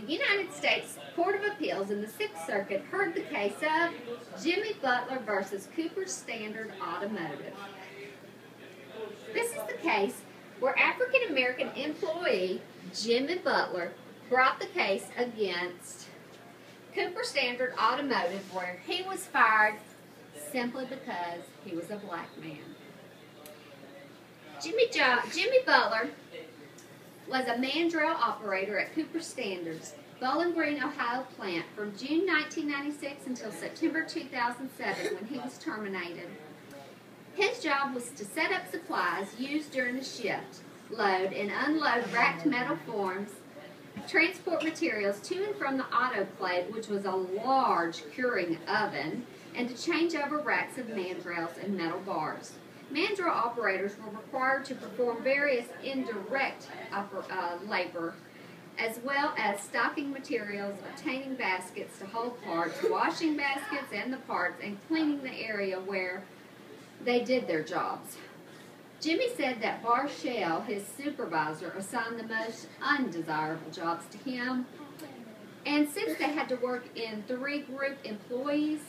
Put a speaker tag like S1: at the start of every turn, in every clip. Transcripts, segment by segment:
S1: The United States Court of Appeals in the Sixth Circuit heard the case of Jimmy Butler versus Cooper Standard Automotive. This is the case where African-American employee Jimmy Butler brought the case against Cooper Standard Automotive, where he was fired simply because he was a black man. Jimmy Butler was a mandrel operator at Cooper Standard's Bowling Green, Ohio plant from June 1996 until September 2007 when he was terminated. His job was to set up supplies used during the shift, load and unload racked metal forms, transport materials to and from the autoclave, which was a large curing oven, and to change over racks of mandrels and metal bars. Mandrel operators were required to perform various indirect labor, as well as stocking materials, obtaining baskets to hold parts, washing baskets and the parts, and cleaning the area where they did their jobs. Jimmy said that Barshell, his supervisor, assigned the most undesirable jobs to him, and since they had to work in 3 group employees,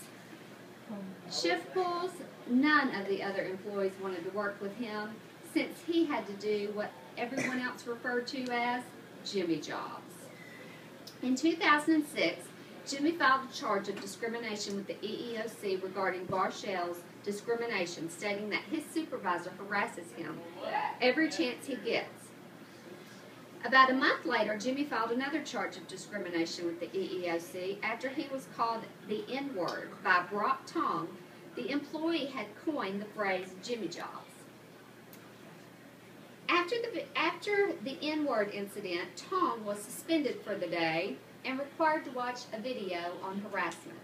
S1: shift pools, none of the other employees wanted to work with him since he had to do what everyone else referred to as Jimmy jobs. In 2006, Jimmy filed a charge of discrimination with the EEOC regarding Barshell's discrimination, stating that his supervisor harasses him every chance he gets. About a month later, Jimmy filed another charge of discrimination with the EEOC after he was called the N-word by Brock Tong. The employee had coined the phrase Jimmy jobs. After the N-word incident, Tong was suspended for the day and required to watch a video on harassment.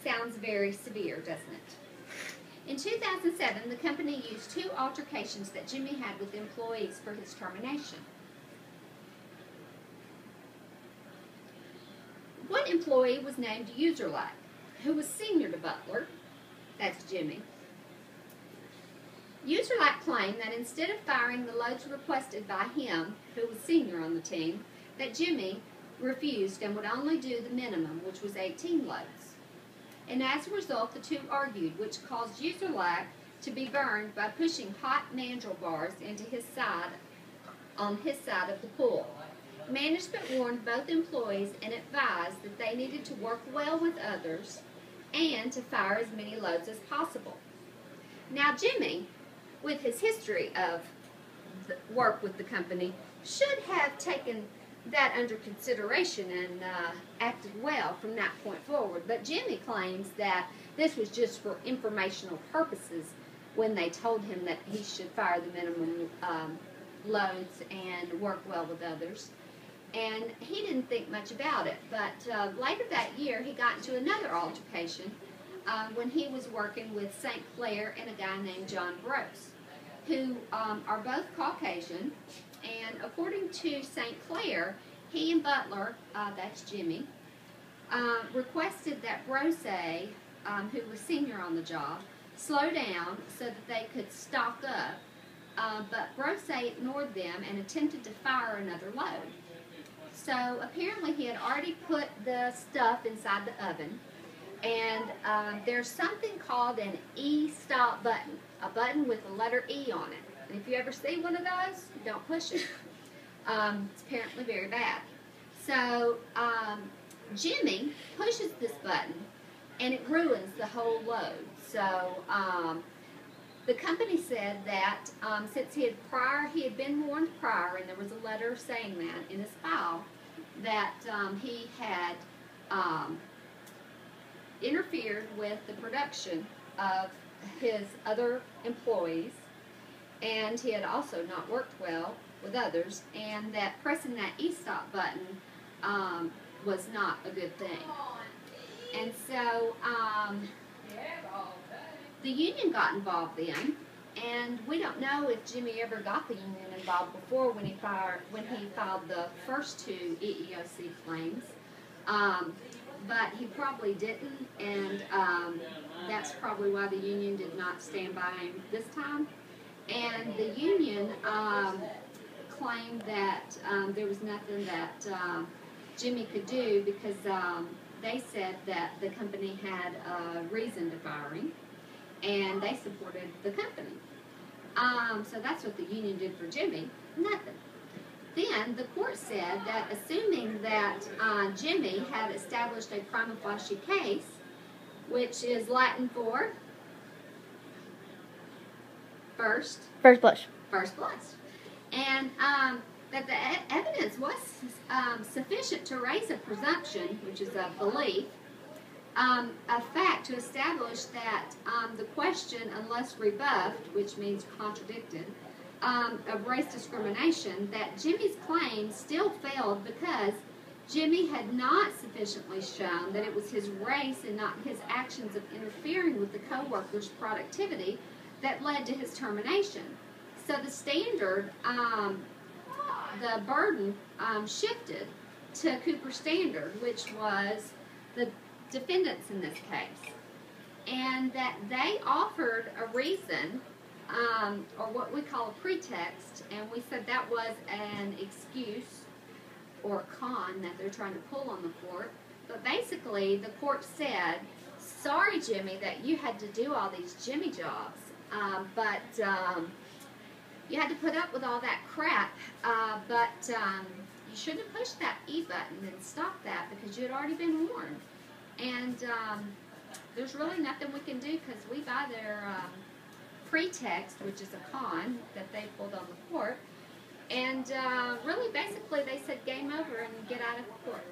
S1: Sounds very severe, doesn't it? In 2007, the company used 2 altercations that Jimmy had with employees for his termination. One employee was named Userlike, who was senior to Butler. That's Jimmy. Userlike claimed that instead of firing the loads requested by him, who was senior on the team, that Jimmy refused and would only do the minimum, which was 18 loads. And as a result, the 2 argued, which caused Userlike to be burned by pushing hot mandrel bars into his side, on his side of the pool. Management warned both employees and advised that they needed to work well with others and to fire as many loads as possible. Now, Jimmy, with his history of work with the company, should have taken that under consideration and acted well from that point forward. But Jimmy claims that this was just for informational purposes when they told him that he should fire the minimum loads and work well with others. And he didn't think much about it. But later that year, he got into another altercation when he was working with St. Clair and a guy named John Gross, who are both Caucasian. And according to St. Clair, he and Butler, that's Jimmy, requested that Brose, who was senior on the job, slow down so that they could stock up. But Brose ignored them and attempted to fire another load. So apparently he had already put the stuff inside the oven. And there's something called an E-stop button, a button with the letter E on it. And if you ever see one of those, don't push it. It's apparently very bad. So Jimmy pushes this button, and it ruins the whole load. So the company said that since he had been warned prior, and there was a letter saying that in his file, that he had interfered with the production of his other employees, and he had also not worked well with others, and that pressing that e-stop button was not a good thing. And so the union got involved then, and we don't know if Jimmy ever got the union involved before when he filed the first 2 EEOC claims. But he probably didn't, and that's probably why the union did not stand by him this time. And the union claimed that there was nothing that Jimmy could do because they said that the company had a reason to fire him, and they supported the company. So that's what the union did for Jimmy. Nothing. Then the court said that assuming that Jimmy had established a prima facie case, which is Latin for first
S2: blush.
S1: First blush. And that the evidence was sufficient to raise a presumption, which is a belief, a fact to establish that the question, unless rebuffed, which means contradicted, of race discrimination, that Jimmy's claim still failed because Jimmy had not sufficiently shown that it was his race and not his actions of interfering with the co-worker's productivity that led to his termination. So the standard, the burden shifted to Cooper's standard, which was the defendants in this case, and that they offered a reason, or what we call a pretext, and we said that was an excuse or a con that they're trying to pull on the court. But basically, the court said, sorry, Jimmy, that you had to do all these Jimmy jobs, but you had to put up with all that crap, but you shouldn't have pushed that E button and stopped that because you had already been warned. And there's really nothing we can do because we buy their pretext, which is a con that they pulled on the court. And really, basically, they said game over and get out of court.